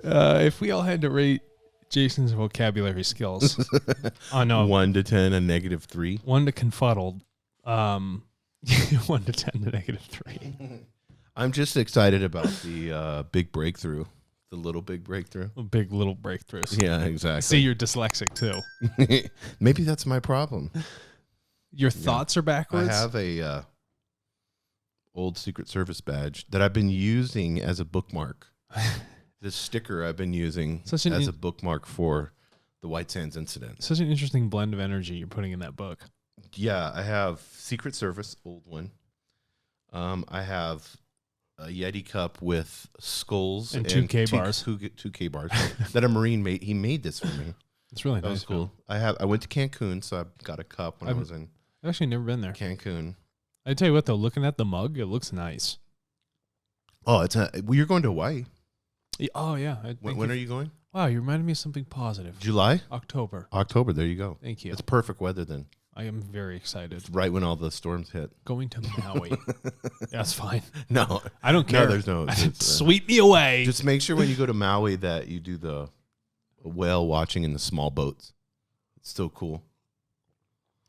If we all had to rate Jason's vocabulary skills, oh no, 1 to 10, a -3. 1 to confuddled, 1 to 10 to -3. I'm just excited about the big breakthrough, the little big breakthrough. Big little breakthroughs. Yeah, exactly. See, you're dyslexic too. Maybe that's my problem. Your thoughts are backwards. I have a old Secret Service badge that I've been using as a bookmark. This sticker I've been using as a bookmark for the White Sands incident. Such an interesting blend of energy you're putting in that book. Yeah, I have Secret Service, old one. I have a Yeti cup with skulls and 2K bars. 2K bars that a Marine made. He made this for me. It's really nice. That was cool. I went to Cancun, so I got a cup when I was in. I've actually never been there. Cancun. I tell you what, though, looking at the mug, it looks nice. Oh, you're going to Hawaii. Oh, yeah. When are you going? Wow, you reminded me of something positive. July? October. There you go. Thank you. It's perfect weather then. I am very excited. It's right when all the storms hit. Going to Maui. That's fine. No. I don't care. No, there's no. Sweep me away. Just make sure when you go to Maui that you do the whale watching in the small boats. It's so cool.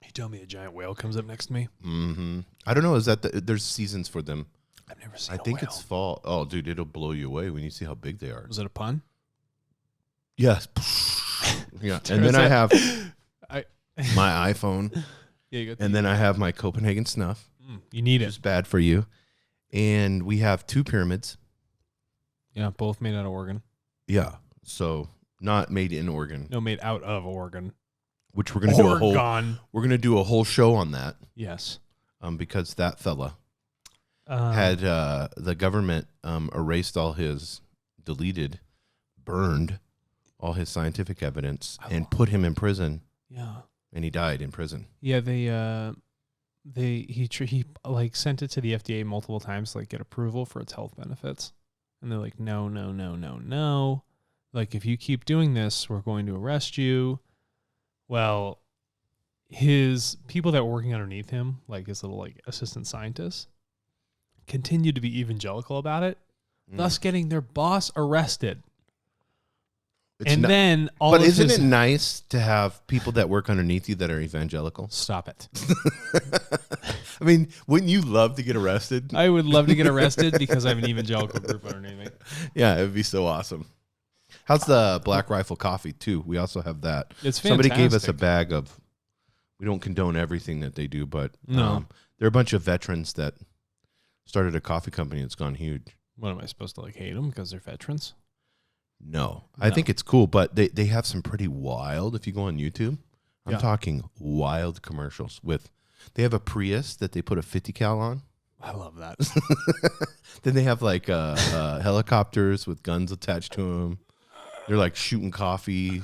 You tell me a giant whale comes up next to me? Mm-hmm. I don't know. Is that there's seasons for them? I've never seen I think it's fall. Oh, dude, it'll blow you away when you see how big they are. Was it a pun? Yes. Yeah. And then I have my iPhone. Yeah, you got and then I have my Copenhagen snuff. You need it. It's bad for you. And we have 2 pyramids. Yeah, both made out of Oregon. Yeah. So not made in Oregon. No, made out of Oregon. Which we're gonna do a whole show on that. Yes. Because that fella had the government erased all his burned all his scientific evidence and put him in prison. Yeah. And he died in prison. Yeah, he like sent it to the FDA multiple times to like get approval for its health benefits. And they're like, no. Like, if you keep doing this, we're going to arrest you. Well, his people that were working underneath him, like his little like assistant scientists, continued to be evangelical about it, thus getting their boss arrested. Then all But isn't it nice to have people that work underneath you that are evangelical? Stop it. I mean, wouldn't you love to get arrested? I would love to get arrested because I have an evangelical group underneath me. Yeah, it would be so awesome. How's the Black Rifle coffee, too? We also have that. It's fantastic. Somebody gave us a bag of, we don't condone everything that they do, but no. They're a bunch of veterans that started a coffee company that's gone huge. What, am I supposed to like hate them because they're veterans? No. I think it's cool, but they have some pretty wild, if you go on YouTube, I'm talking wild commercials with, they have a Prius that they put a 50 cal on. I love that. Then they have like helicopters with guns attached to them. They're like shooting coffee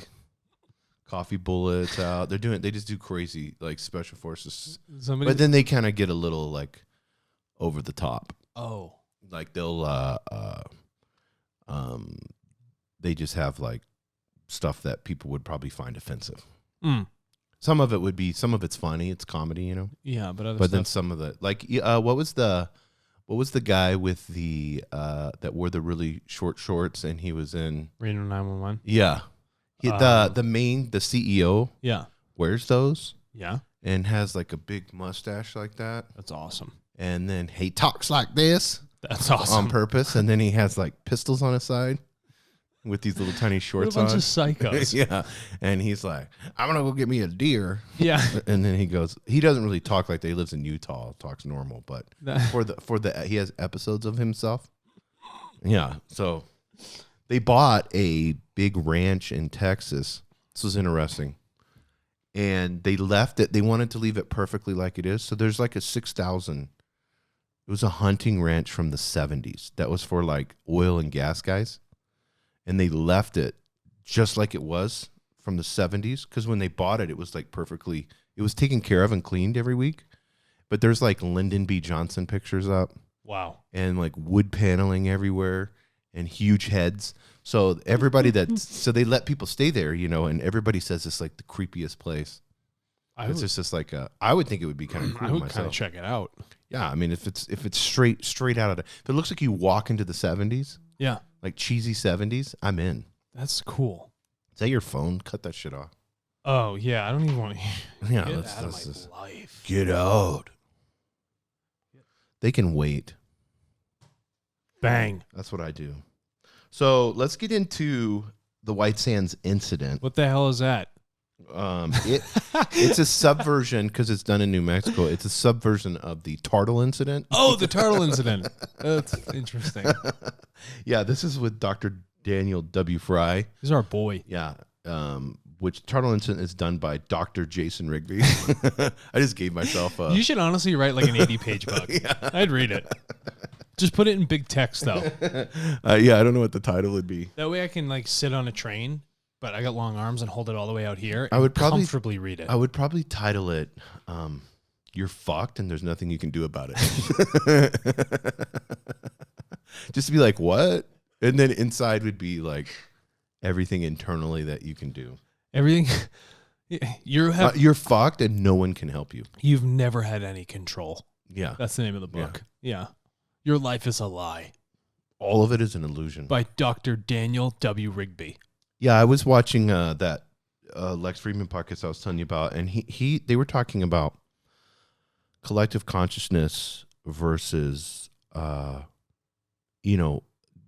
bullets out. They just do crazy like special forces. But then they kind of get a little like over the top. Oh. Like they'll they just have like stuff that people would probably find offensive. Some of it's funny, it's comedy, you know. Yeah, but then some of the like what was the guy with the that wore the really short shorts and he was in Reno 911? Yeah. The CEO wears those. Yeah. And has like a big mustache like that. That's awesome. And then he talks like this. That's awesome. On purpose. And then he has like pistols on his side with these little tiny shorts on. A bunch of psychos. Yeah. And he's like, I'm going to go get me a deer. Yeah. And then he doesn't really talk like that. He lives in Utah, talks normal, but he has episodes of himself. Yeah. So they bought a big ranch in Texas. This was interesting. And they left it. They wanted to leave it perfectly like it is. So there's like a 6,000. It was a hunting ranch from the 70s. That was for like oil and gas guys. And they left it just like it was from the 70s. Because when they bought it, it was like perfectly, it was taken care of and cleaned every week. But there's like Lyndon B. Johnson pictures up. Wow. And like wood paneling everywhere and huge heads. So everybody so they let people stay there, you know, and everybody says it's like the creepiest place. It's just like I would think it would be kind of cool. I would kind of check it out. Yeah, I mean, if it's straight out of it, if it looks like you walk into the 70s, yeah, like cheesy 70s, I'm in. That's cool. Is that your phone? Cut that shit off. Oh, yeah. I don't even want to Yeah, get let's out of just my life. get out. They can wait. Bang. That's what I do. So let's get into the White Sands incident. What the hell is that? It's a subversion because it's done in New Mexico. It's a subversion of the Turtle incident. Oh, the turtle incident. That's interesting. Yeah, this is with Dr. Daniel W. Fry. He's our boy. Yeah, which Turtle incident is done by Dr. Jason Rigby. I just gave myself a... You should honestly write like an 80-page book. Yeah. I'd read it. Just put it in big text, though. Yeah, I don't know what the title would be. That way I can like sit on a train, but I got long arms and hold it all the way out here. I would probably comfortably read it. I would probably title it, "You're fucked and there's nothing you can do about it." Just to be like, what? And then inside would be like everything internally that you can do. Everything. You're fucked and no one can help you. You've never had any control. Yeah. That's the name of the book. Yeah. Your life is a lie. All of it is an illusion. By Dr. Daniel W. Rigby. Yeah, I was watching that Lex Friedman podcast I was telling you about, and they were talking about collective consciousness versus,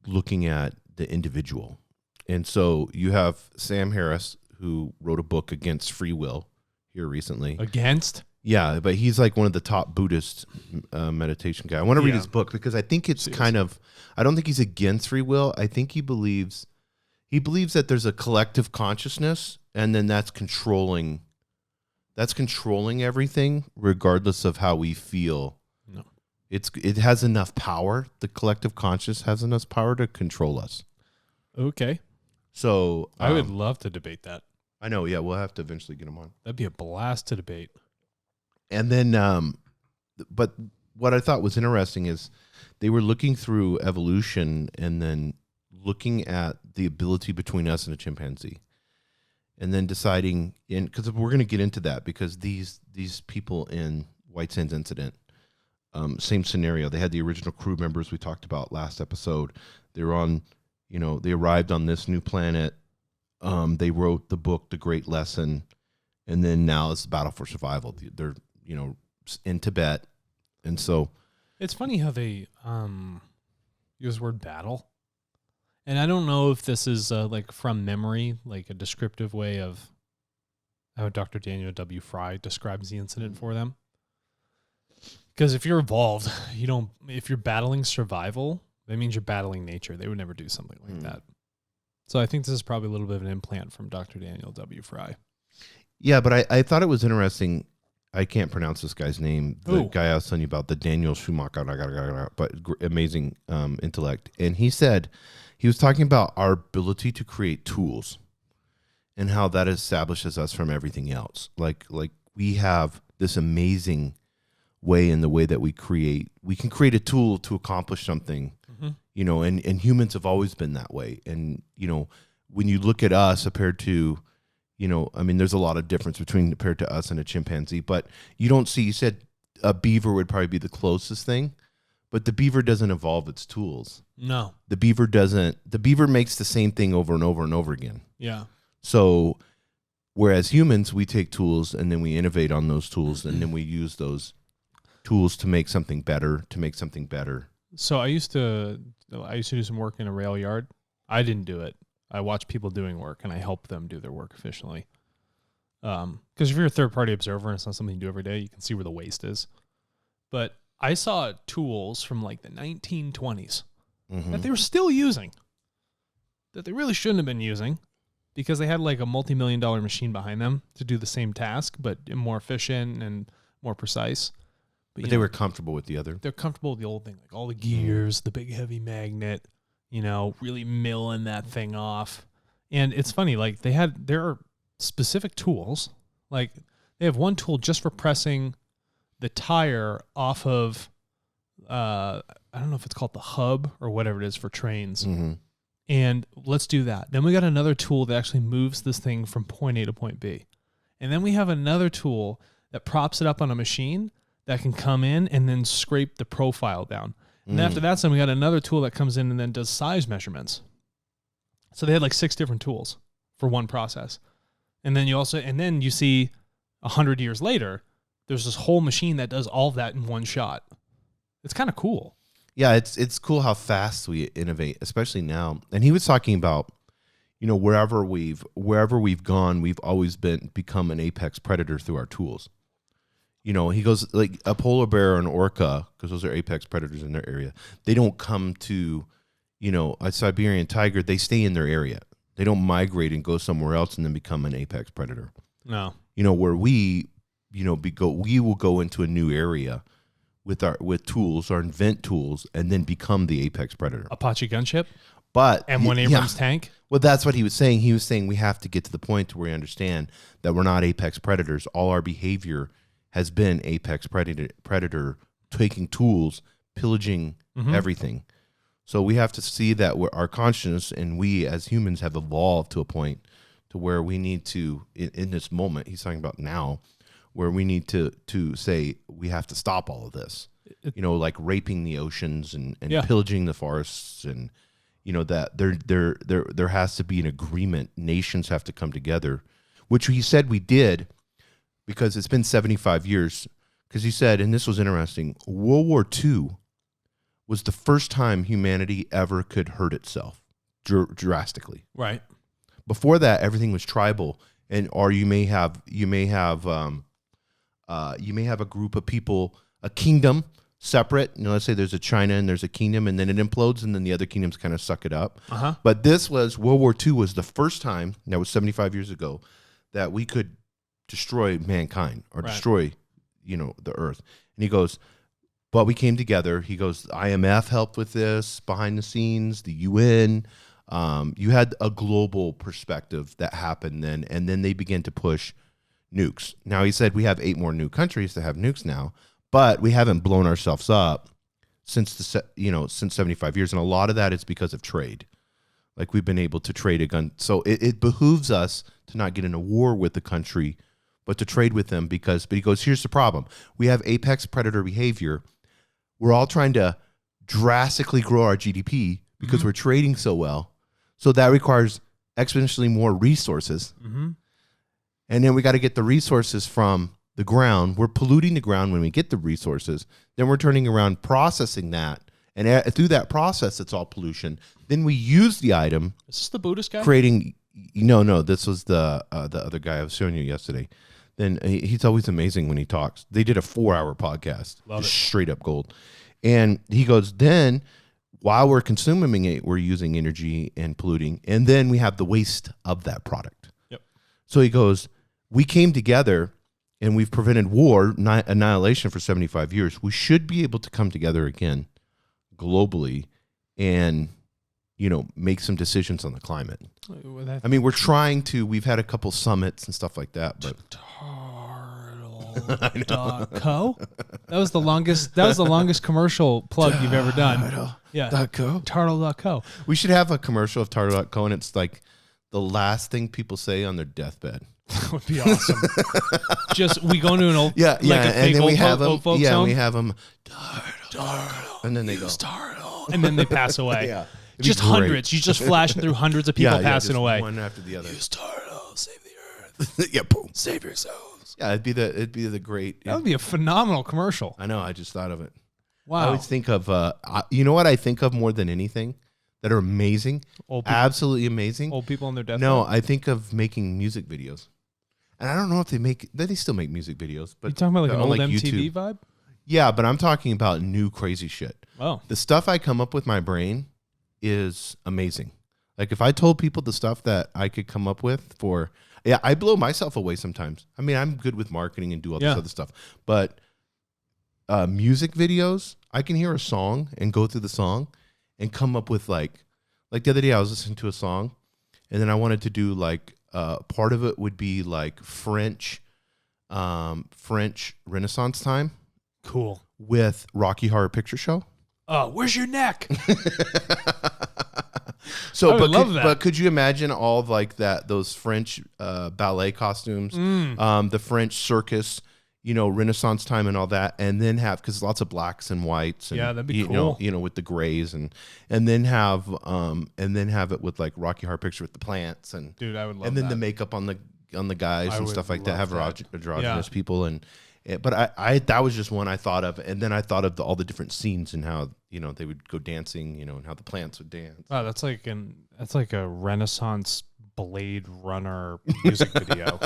looking at the individual. And so you have Sam Harris, who wrote a book against free will here recently. Against? Yeah, but he's like one of the top Buddhist meditation guy. I want to read his book because I think it's I don't think he's against free will. I think he believes that there's a collective consciousness and then that's controlling everything regardless of how we feel. No. It has enough power. The collective conscious has enough power to control us. Okay. So I would love to debate that. I know, yeah, we'll have to eventually get him on. That'd be a blast to debate. And then, but what I thought was interesting is they were looking through evolution and then looking at the ability between us and a chimpanzee, and then deciding, because we're going to get into that, because these people in White Sands incident, same scenario. They had the original crew members we talked about last episode. They were on, they arrived on this new planet. They wrote the book, The Great Lesson, and then now it's the battle for survival. They're in Tibet. And so it's funny how they use the word battle. And I don't know if this is like from memory, like a descriptive way of how Dr. Daniel W. Fry describes the incident for them. Because if you're evolved, if you're battling survival, that means you're battling nature. They would never do something like that. So I think this is probably a little bit of an implant from Dr. Daniel W. Fry. Yeah, but I thought it was interesting. I can't pronounce this guy's name. The guy I was telling you about, the Daniel Schumacher, but amazing intellect. And he was talking about our ability to create tools and how that establishes us from everything else. Like we have this amazing way in the way that we can create a tool to accomplish something, and humans have always been that way. And, when you look at us compared to, there's a lot of difference compared to us and a chimpanzee, but you said a beaver would probably be the closest thing, but the beaver doesn't evolve its tools. No. The beaver makes the same thing over and over and over again. Yeah. So whereas humans, we take tools and then we innovate on those tools and then we use those tools to make something better, So I used to do some work in a rail yard. I didn't do it. I watch people doing work and I help them do their work efficiently. Because if you're a third-party observer and it's not something you do every day, you can see where the waste is. But I saw tools from like the 1920s that they were still using, that they really shouldn't have been using, because they had like a multi-million-dollar machine behind them to do the same task, but more efficient and more precise. But they were comfortable with the other. They're comfortable with the old thing, like all the gears, the big heavy magnet, really milling that thing off. And it's funny, like there are specific tools. Like they have one tool just for pressing the tire off of, I don't know if it's called the hub or whatever it is for trains. Mm-hmm. And let's do that. Then we got another tool that actually moves this thing from point A to point B. And then we have another tool that props it up on a machine that can come in and then scrape the profile down. And then after that, we got another tool that comes in and then does size measurements. So they had like 6 different tools for one process. And then you see 100 years later, there's this whole machine that does all of that in one shot. It's kind of cool. Yeah, it's cool how fast we innovate, especially now. And he was talking about, wherever we've gone, we've always become an apex predator through our tools. He goes like a polar bear or an orca, because those are apex predators in their area. They don't come to, a Siberian tiger. They stay in their area. They don't migrate and go somewhere else and then become an apex predator. No. Where we, we will go into a new area with tools or invent tools and then become the apex predator. Apache gunship? But M1 Abrams tank? Well, that's what he was saying. He was saying we have to get to the point where we understand that we're not apex predators. All our behavior has been apex predator taking tools, pillaging everything. So we have to see that our consciousness and we as humans have evolved to a point to where we need to, in this moment, he's talking about now, where we need to say we have to stop all of this. Like raping the oceans and pillaging the forests, and that there has to be an agreement. Nations have to come together, which he said we did, because it's been 75 years. Because he said, and this was interesting, World War II was the first time humanity ever could hurt itself drastically. Right. Before that, everything was tribal, or you may have a group of people, a kingdom separate. Let's say there's a China and there's a kingdom, and then it implodes, and then the other kingdoms kind of suck it up. But World War II was the first time, that was 75 years ago, that we could destroy mankind or destroy, the earth. And he goes, but we came together. He goes, IMF helped with this behind the scenes, the UN. You had a global perspective that happened then, and then they began to push nukes. Now, he said we have 8 more new countries that have nukes now, but we haven't blown ourselves up since since 75 years, and a lot of that is because of trade. Like, we've been able to trade a gun. So it behooves us to not get in a war with the country, but to trade with them, but he goes, here's the problem. We have apex predator behavior. We're all trying to drastically grow our GDP because we're trading so well. So that requires exponentially more resources. And then we got to get the resources from the ground. We're polluting the ground when we get the resources. Then we're turning around, processing that. And through that process, it's all pollution. Then we use the item. Is this the Buddhist guy? Creating, no, this was the other guy I was showing you yesterday. Then he's always amazing when he talks. They did a 4-hour podcast. Love just it. Straight up gold. And he goes, then while we're consuming it, we're using energy and polluting. And then we have the waste of that product. Yep. So he goes, we came together and we've prevented war, annihilation for 75 years. We should be able to come together again globally and, make some decisions on the climate. I mean, we're trying to, we've had a couple summits and stuff like that, but Turtle.co? That was the longest commercial plug you've ever done. Yeah. .co? Turtle.co. We should have a commercial of Turtle.co, and it's like the last thing people say on their deathbed. That would be awesome. Just, we go into an old, and then we have them, folks home. we have them, Turtle, and then they go, Turtle, and then they pass away. Yeah. Just hundreds. You just flashing through hundreds of people passing away. One after the other. Use Turtle, save the earth. Yeah, boom. Save yourselves. Yeah, it'd be the great. That would be a phenomenal commercial. I know. I just thought of it. Wow. I always think of, you know what I think of more than anything that are amazing, absolutely amazing. Old people on their deathbed. No, I think of making music videos, and I don't know if they still make music videos. But you talking about like an old MTV YouTube vibe? Yeah, but I'm talking about new crazy shit. Oh, the stuff I come up with my brain is amazing. Like, if I told people the stuff that I could come up with I blow myself away sometimes. I mean, I'm good with marketing and do all this other stuff, but music videos, I can hear a song and go through the song and come up with like the other day I was listening to a song, and then I wanted to do like part of it would be like French Renaissance time. Cool. With Rocky Horror Picture Show. Oh, where's your neck? So, but could you imagine all of like those French ballet costumes, the French circus, Renaissance time and all that, and then have, because lots of blacks and whites, and Yeah, that'd be cool. With the grays, and then have it with like Rocky Horror Picture with the plants, and dude, I would love and then that. the makeup on the guys and stuff like that. Have androgynous people, but I that was just one I thought of, and then I thought of all the different scenes and how they would go dancing, and how the plants would dance. Wow, that's like a Renaissance Blade Runner music video.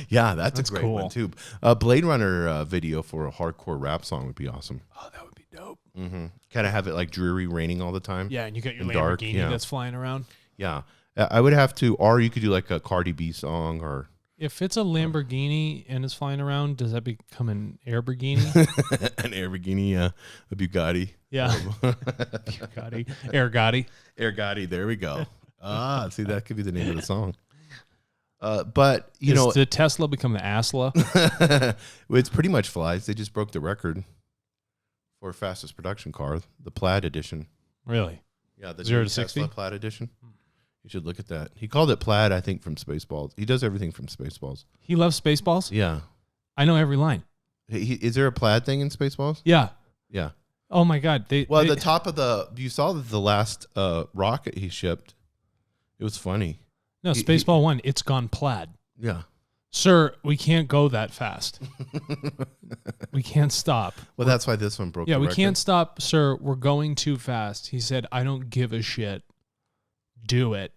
Yeah, that's a great cool. one too. A Blade Runner video for a hardcore rap song would be awesome. Oh, that would be dope. Mm-hmm. Kind of have it like dreary raining all the time. Yeah, and you got your Lamborghini Lamborghini that's flying around. Yeah, I would have to, or you could do like a Cardi B song, or if it's a Lamborghini and it's flying around, does that become an Airborghini? An Airborghini, a Bugatti. Yeah, Bugatti, Air There we go. See, that could be the name of the song. But did Tesla become the Asla? It's pretty much flies. They just broke the record for fastest production car, the Plaid edition. Really? Yeah, the 0 to 60 Plaid edition. You should look at that. He called it Plaid, I think, from Spaceballs. He does everything from Spaceballs. He loves Spaceballs? Yeah. I know every line. Is there a Plaid thing in Spaceballs? Yeah. Yeah. Oh my God. The top of you saw the last rocket he shipped. It was funny. No, Spaceball 1, it's gone plaid. Yeah. Sir, we can't go that fast. We can't stop. Well, that's why this one broke the record. We can't stop, sir. We're going too fast. He said, I don't give a shit. Do it.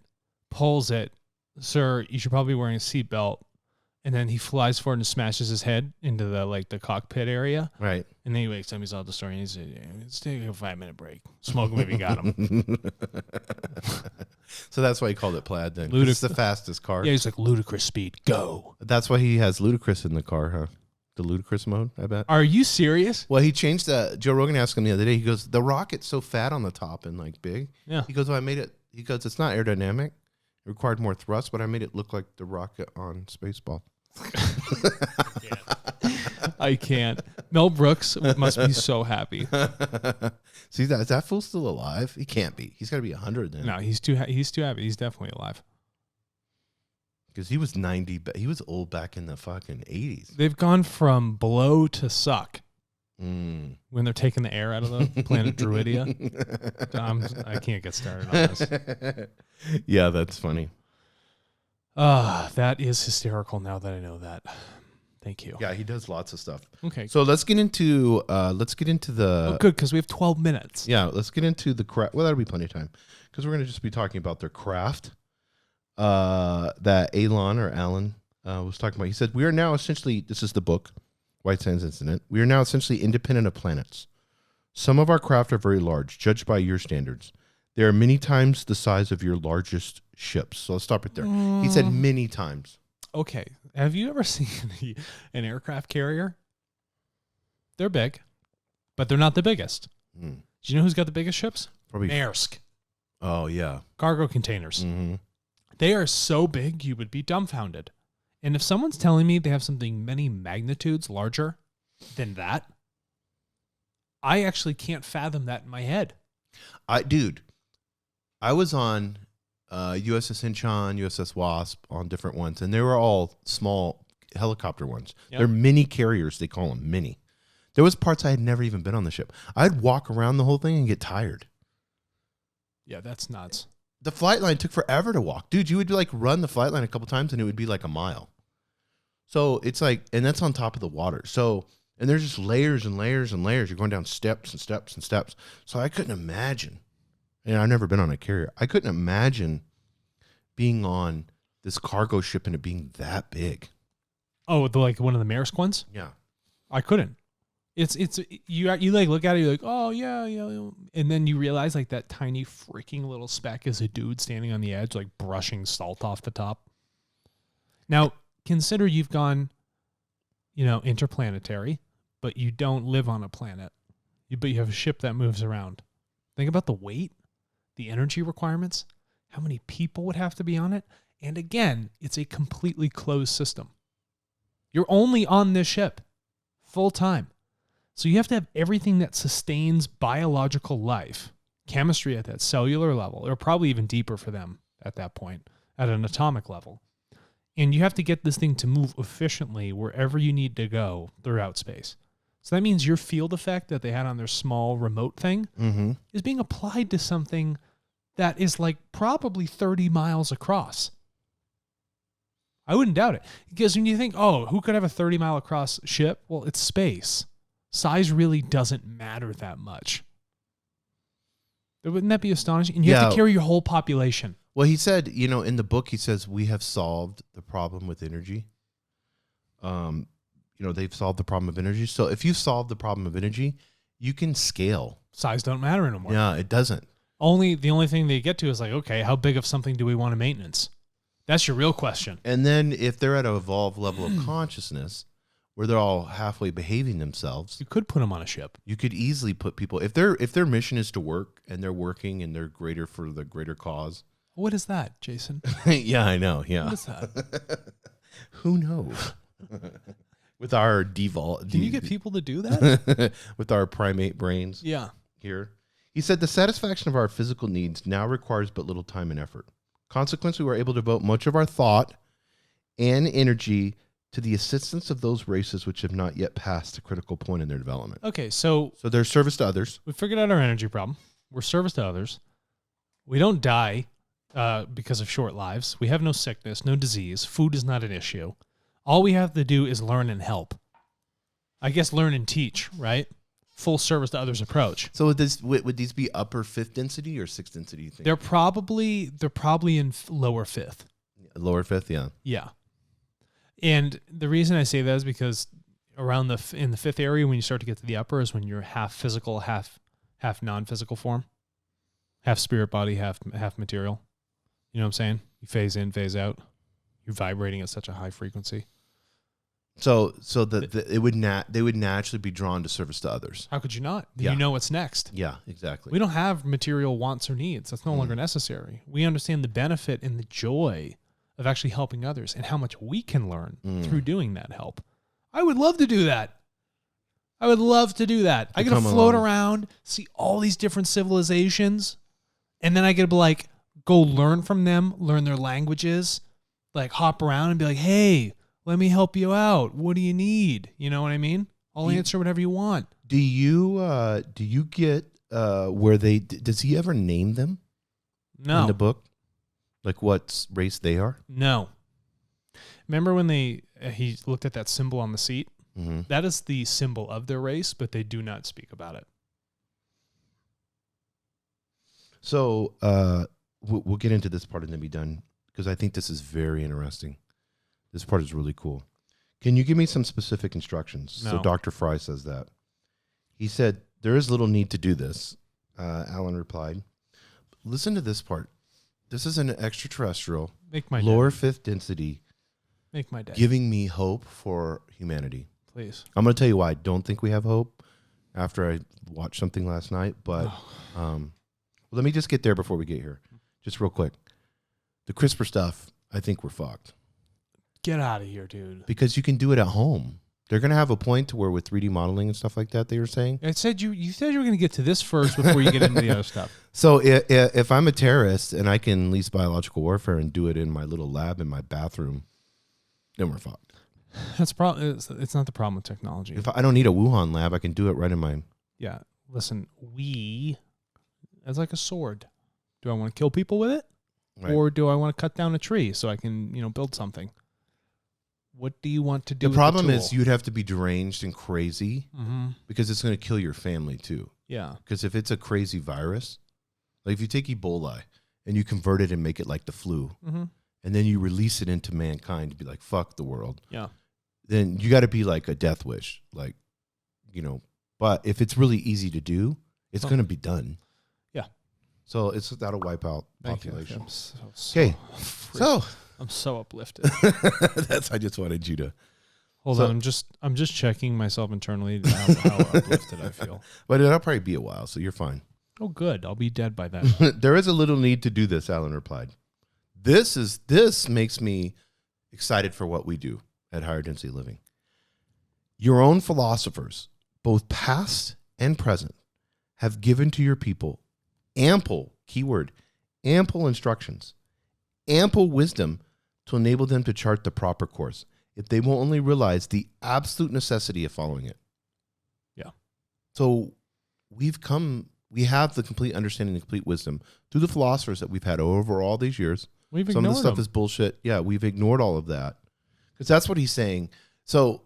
Pulls it. Sir, you should probably be wearing a seatbelt. And then he flies forward and smashes his head into the cockpit area. Right. And then he wakes up, he's all the story, and he said, yeah, let's take a 5-minute break. Smoke maybe got him. So that's why he called it Plaid then. It's the fastest car. Yeah, he's like, ludicrous speed, go. That's why he has Ludacris in the car, huh? The ludicrous mode, I bet. Are you serious? Well, he changed that. Joe Rogan asked him the other day, he goes, the rocket's so fat on the top and like big. Yeah. He goes, I made it. He goes, it's not aerodynamic. It required more thrust, but I made it look like the rocket on Spaceball. I can't. Mel Brooks must be so happy. See, is that fool still alive? He can't be. He's got to be 100 then. No, he's too happy. He's definitely alive. Because he was 90, but he was old back in the fucking 80s. They've gone from blow to suck when they're taking the air out of the planet Druidia. I can't get started on this. Yeah, that's funny. That is hysterical now that I know that. Thank you. Yeah, he does lots of stuff. Okay. So let's get into the. Oh, good, because we have 12 minutes. Yeah, let's get into the craft. Well, that'll be plenty of time because we're going to just be talking about their craft. That Alan was talking about. He said, "We are now essentially. This is the book, White Sands Incident. We are now essentially independent of planets. Some of our craft are very large, judged by your standards. They are many times the size of your largest ships." So let's stop right there. He said many times. Okay. Have you ever seen an aircraft carrier? They're big, but they're not the biggest. Do you know who's got the biggest ships? Probably Maersk. Oh, yeah. Cargo containers. Mm-hmm. They are so big, you would be dumbfounded. And if someone's telling me they have something many magnitudes larger than that, I actually can't fathom that in my head. I was on USS Incheon, USS Wasp, on different ones, and they were all small helicopter ones. Yep. They're mini carriers, they call them, mini. There was parts I had never even been on the ship. I'd walk around the whole thing and get tired. Yeah, that's nuts. The flight line took forever to walk. Dude, you would like run the flight line a couple times and it would be like a mile. So it's like, and that's on top of the water. So, and there's just layers and layers and layers. You're going down steps and steps and steps. So I couldn't imagine. And I've never been on a carrier. I couldn't imagine being on this cargo ship and it being that big. Oh, like one of the Maersk ones? Yeah. I couldn't. It's you like look at it, you're like, oh yeah, and then you realize like that tiny freaking little speck is a dude standing on the edge, like brushing salt off the top. Now consider you've gone, interplanetary, but you don't live on a planet, but you have a ship that moves around. Think about the weight, the energy requirements, how many people would have to be on it, and again, it's a completely closed system. You're only on this ship full time. So you have to have everything that sustains biological life, chemistry at that cellular level, or probably even deeper for them at that point, at an atomic level. And you have to get this thing to move efficiently wherever you need to go throughout space. So that means your field effect that they had on their small remote thing is being applied to something that is like probably 30 miles across. I wouldn't doubt it. Because when you think, oh, who could have a 30-mile across ship? Well, it's space. Size really doesn't matter that much. Wouldn't that be astonishing? And you have to carry your whole population. Well, he said, in the book, he says, we have solved the problem with energy. They've solved the problem of energy. So if you solve the problem of energy, you can scale. Size don't matter anymore. Yeah, it doesn't. The only thing they get to is like, okay, how big of something do we want to maintenance? That's your real question. And then if they're at an evolved level of consciousness where they're all halfway behaving themselves, you could put them on a ship. You could easily put people, if their mission is to work and they're working and they're greater for the greater cause. What is that, Jason? Yeah, I know. Yeah. What is that? Who knows? With our default. Can you get people to do that? With our primate brains. Yeah. Here. He said the satisfaction of our physical needs now requires but little time and effort. Consequently, we're able to devote much of our thought and energy to the assistance of those races which have not yet passed a critical point in their development. Okay, so their service to others. We figured out our energy problem. We're service to others. We don't die because of short lives. We have no sickness, no disease. Food is not an issue. All we have to do is learn and help. I guess learn and teach, right? Full service to others approach. So would these be upper fifth density or sixth density? You think? They're probably in lower fifth. Lower fifth, yeah. Yeah. And the reason I say that is because around in the fifth area, when you start to get to the upper, is when you're half physical, half non-physical form, half spirit body, half material. You know what I'm saying? You phase in, phase out. You're vibrating at such a high frequency. So they would naturally be drawn to service to others. How could you not? Yeah. You know what's next. Yeah, exactly. We don't have material wants or needs. That's no longer necessary. We understand the benefit and the joy of actually helping others and how much we can learn through doing that help. I would love to do that. I get to float around, see all these different civilizations, and then I get to be like, go learn from them, learn their languages, like hop around and be like, hey, let me help you out. What do you need? You know what I mean? I'll answer whatever you want. Do you get where does he ever name them? No. In the book? Like what race they are? No. Remember when he looked at that symbol on the seat? Mm-hmm. That is the symbol of their race, but they do not speak about it. So we'll get into this part and then be done because I think this is very interesting. This part is really cool. Can you give me some specific instructions? No. So Dr. Fry says that. He said, there is little need to do this. Alan replied, listen to this part. This is an extraterrestrial, lower fifth density, make my day, giving me hope for humanity. Please. I'm going to tell you why I don't think we have hope after I watched something last night. But let me just get there before we get here. Just real quick. The CRISPR stuff, I think we're fucked. Get out of here, dude. Because you can do it at home. They're going to have a point to where with 3D modeling and stuff like that, they were saying. I said you said you were going to get to this first before you get into the other stuff. So if I'm a terrorist and I can lease biological warfare and do it in my little lab in my bathroom, then we're fucked. It's not the problem with technology. If I don't need a Wuhan lab, I can do it right in my... Yeah. Listen, it's like a sword. Do I want to kill people with it? Right. Or do I want to cut down a tree so I can, build something? What do you want to do? The problem is you'd have to be deranged and crazy because it's going to kill your family too. Yeah. Because if it's a crazy virus, like if you take Ebola and you convert it and make it like the flu, and then you release it into mankind to be like, fuck the world. Yeah. Then you got to be like a death wish. Like, but if it's really easy to do, it's going to be done. Yeah. So that'll wipe out population. Okay. So I'm so uplifted. I just wanted you to. Hold on, I'm just checking myself internally how uplifted I feel. But it'll probably be a while, so you're fine. Oh, good. I'll be dead by then. There is a little need to do this, Alan replied. This makes me excited for what we do at Higher Density Living. Your own philosophers, both past and present, have given to your people ample instructions, ample wisdom to to enable them to chart the proper course, if they will only realize the absolute necessity of following it. Yeah. So we have the complete understanding and complete wisdom through the philosophers that we've had over all these years. Some of the stuff is bullshit. Yeah, we've ignored all of that. Because that's what he's saying. So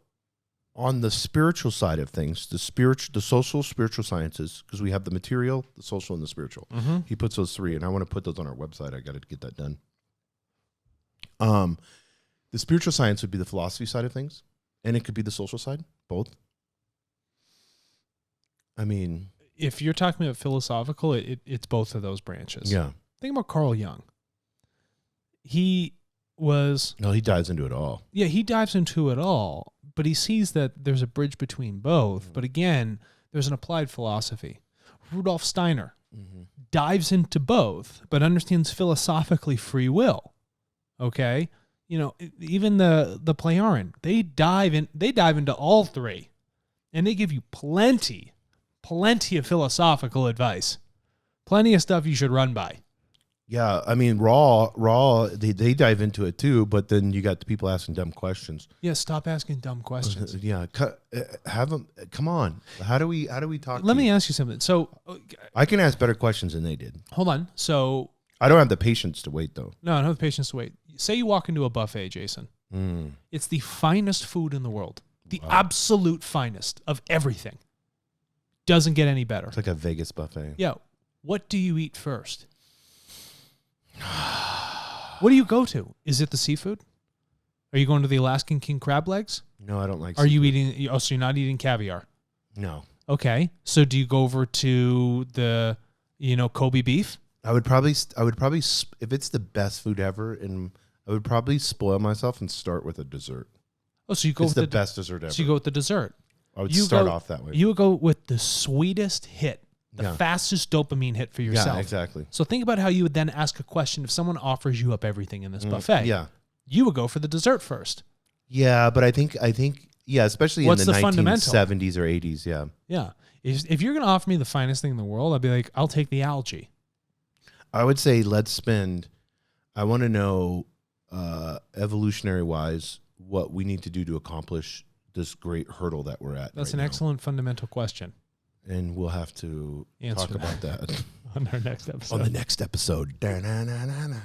on the spiritual side of things, the social spiritual sciences, because we have the material, the social, and the spiritual. Mm-hmm. He puts those three, and I want to put those on our website. I got to get that done. The spiritual science would be the philosophy side of things, and it could be the social side, both. I mean, if you're talking about philosophical, it's both of those branches. Yeah. Think about Carl Jung. He dives into it all. Yeah, he dives into it all, but he sees that there's a bridge between both. But again, there's an applied philosophy. Rudolf Steiner dives into both, but understands philosophically free will. Okay? Even the Plejaren, they dive into all three, and they give you plenty of philosophical advice, plenty of stuff you should run by. Yeah, I mean, raw, they dive into it too, but then you got the people asking dumb questions. Yeah, stop asking dumb questions. Yeah, have them. Come on, how do we talk? Let me ask you something. So, I can ask better questions than they did. Hold on. So, I don't have the patience to wait though. No, I don't have the patience to wait. Say you walk into a buffet, Jason. It's the finest food in the world, the absolute finest of everything. Doesn't get any better. It's like a Vegas buffet. Yeah. What do you eat first? What do you go to? Is it the seafood? Are you going to the Alaskan king crab legs? No, I don't like seafood. Are you eating... Oh, so you're not eating caviar? No. Okay. So do you go over to the, Kobe beef? I would probably, if it's the best food ever, and I would probably spoil myself and start with a dessert. Oh, so you go with the best dessert ever. So you go with the dessert. I would start off that way. You would go with the sweetest hit. The fastest dopamine hit for yourself. Yeah, exactly. So think about how you would then ask a question if someone offers you up everything in this buffet. Yeah. You would go for the dessert first. Yeah, but I think, especially in the 1970s or 80s, yeah. Yeah. If you're going to offer me the finest thing in the world, I'd be like, I'll take the algae. I would say I want to know, evolutionary-wise, what we need to do to accomplish this great hurdle that we're at. That's an excellent fundamental question. And we'll have to talk about that on our next episode. On the next episode. Da-na-na-na-na.